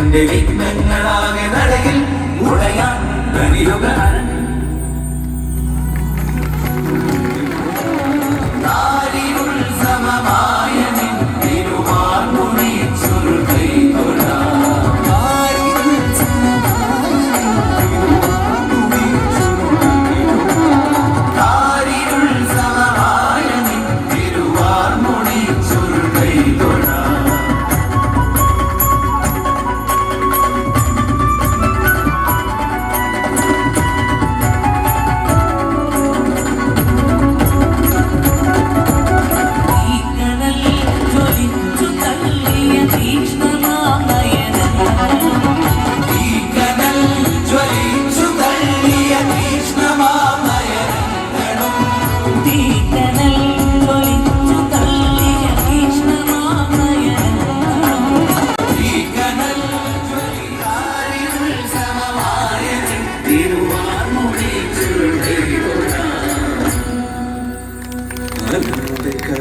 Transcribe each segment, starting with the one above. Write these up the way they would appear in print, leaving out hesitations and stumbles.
എന്റെ വിഘ്നങ്ങളാകെ നടയിൽ ഉടയാൻ കഴിയുക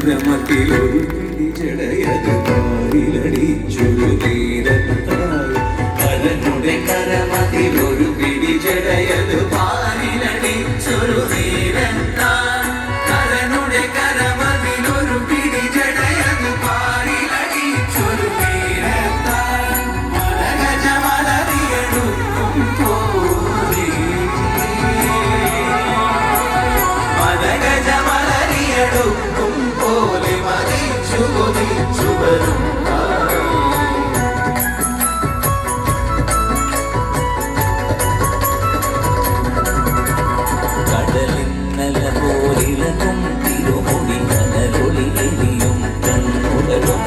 കരമത്തിലൊരു പിടിച്ചടയത് പാലിലടിച്ചൊരു തീരത്തായി കരനുടെ കരമത്തിലൊരു പിടിച്ചടയത് പാലിലടിച്ചൊരു തീരത്തായി കരനുടെ കരമത്തിലൊരു പിടിച്ചടയത് പാലിലടിച്ചൊരു തീരത്തായി മലഗജമലറിയടുക്കും പോലെ മലഗജമലറിയടുക്കും പോലെ മതിച്ചു കൊതിച്ചു വരും കടലിന്നല പോലിളക്കും തിരുമുടി കനലൊളി എരിയും കണ്ണുകളും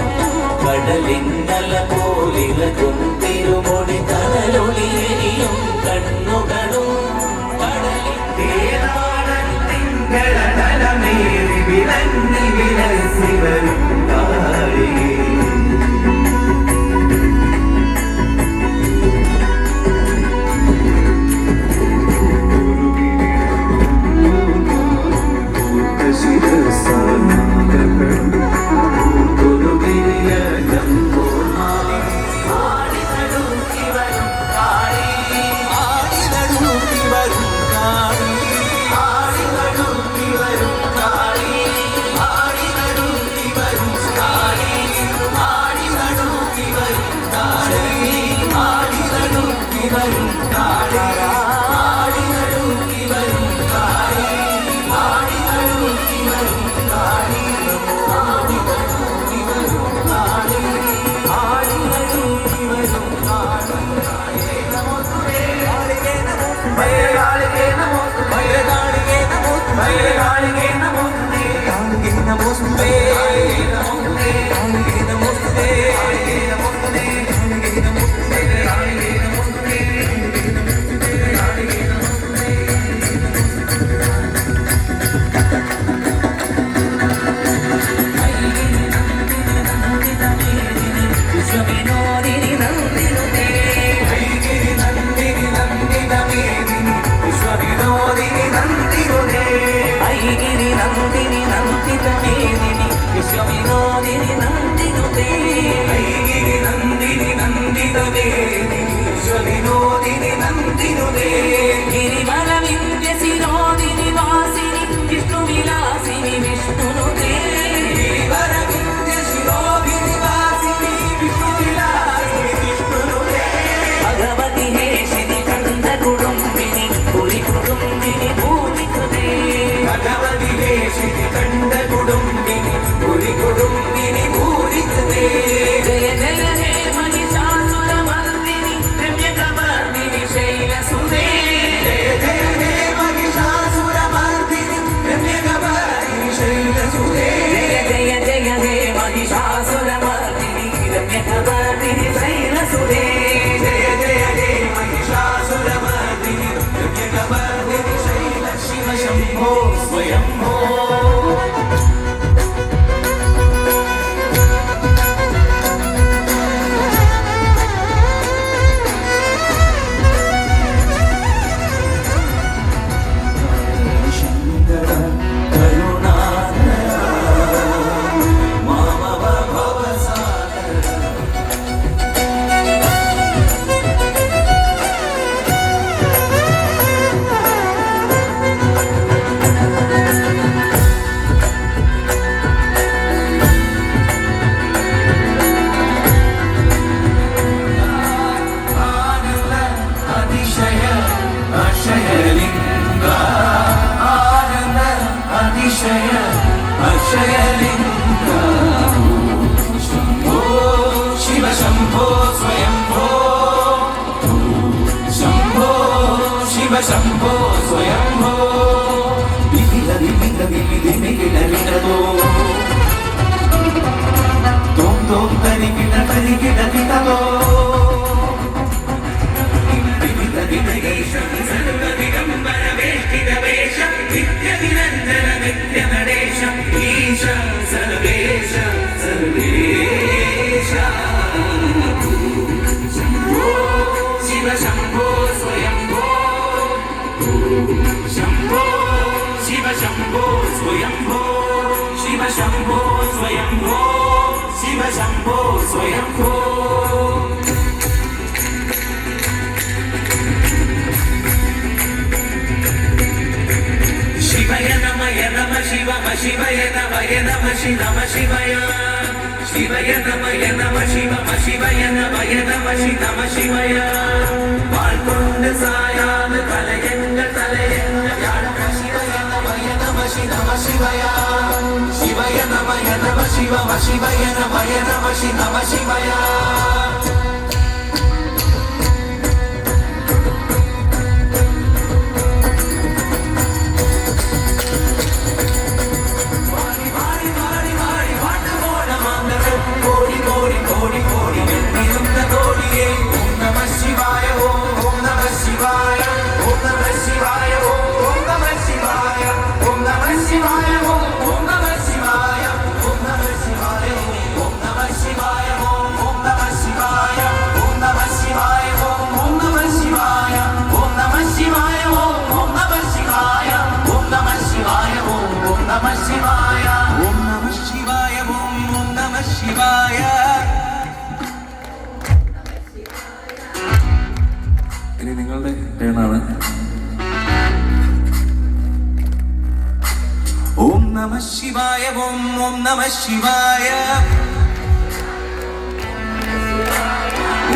കടലിന്നല പോലിളക്കും തിരുമുടി കനലൊളി എരിയും കണ്ണുകളും കടലിൽ തേനാടൻ തിങ്കളടലമേറി വിളങ്ങി വിലസി വരും കാളി ശംഭോ സ്വയംഭോ വിവിധ വിവിധ വിവിധ വിടതോ തോം തോം തരികിട തരികിട കിടതോ വിവിധ വിവിധ നിത്യനിരഞ്ജന നിത്യനടേശ ഈശ സർവേശ സർവേശ ശംഭോ ശിവ ശംഭോ സ്വയംഭോ ശംഭോ ശിവ ശംഭോ സ്വയംഭോ ശിവ ശംഭോ സ്വയംഭോ ശിവ ശംഭോ സ്വയംഭോ ശിവയ നമ ശിവ ശിവയ നമ നമ ശിവയ ശിവയ നമ ശിവയ നമ ശിവയ പാൽകൊണ്ട് സായാത് തലയങ്ങൾ ശിവയ നമ ശിവയ ശിവയ നമ ശിവയ നമ ശിവയ ഇനി നിങ്ങളുടെ ടേണാണ്. ഓം നമ ശിവായ ഓം നമ ശിവായ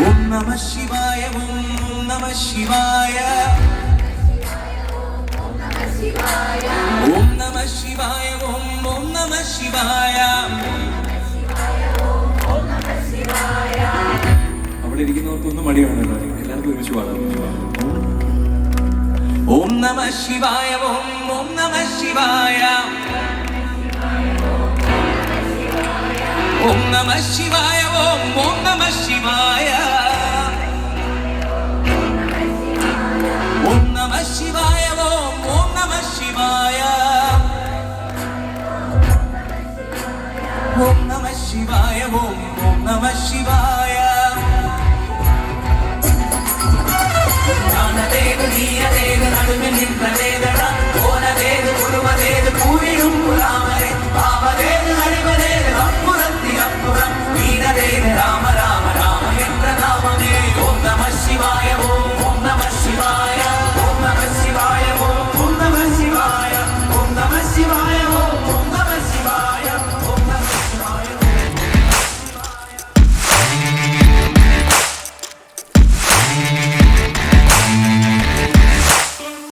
ഓം നമ ശിവായ ഓം നമ ശിവായ ഓം നമ ശിവായ ഓം നമ ശിവായ. അവിടെ ഇരിക്കുന്നവർക്കൊന്നും മടിയാണല്ലോ, എല്ലാവർക്കും ഒരുമിച്ച് പാടാം. ഓം നമ ശിവായ ഓം നമ ശിവായ ഓം നമ ശിവായ ഓം നമ ശിവായ ഓം നമ ശിവായ ഓം നമ ശിവായ ഓം നമ ശിവായ ഓം നമ ശിവായ. ദേവ നീയ ദേവ നടുവിൽ നിന്ന ദേവ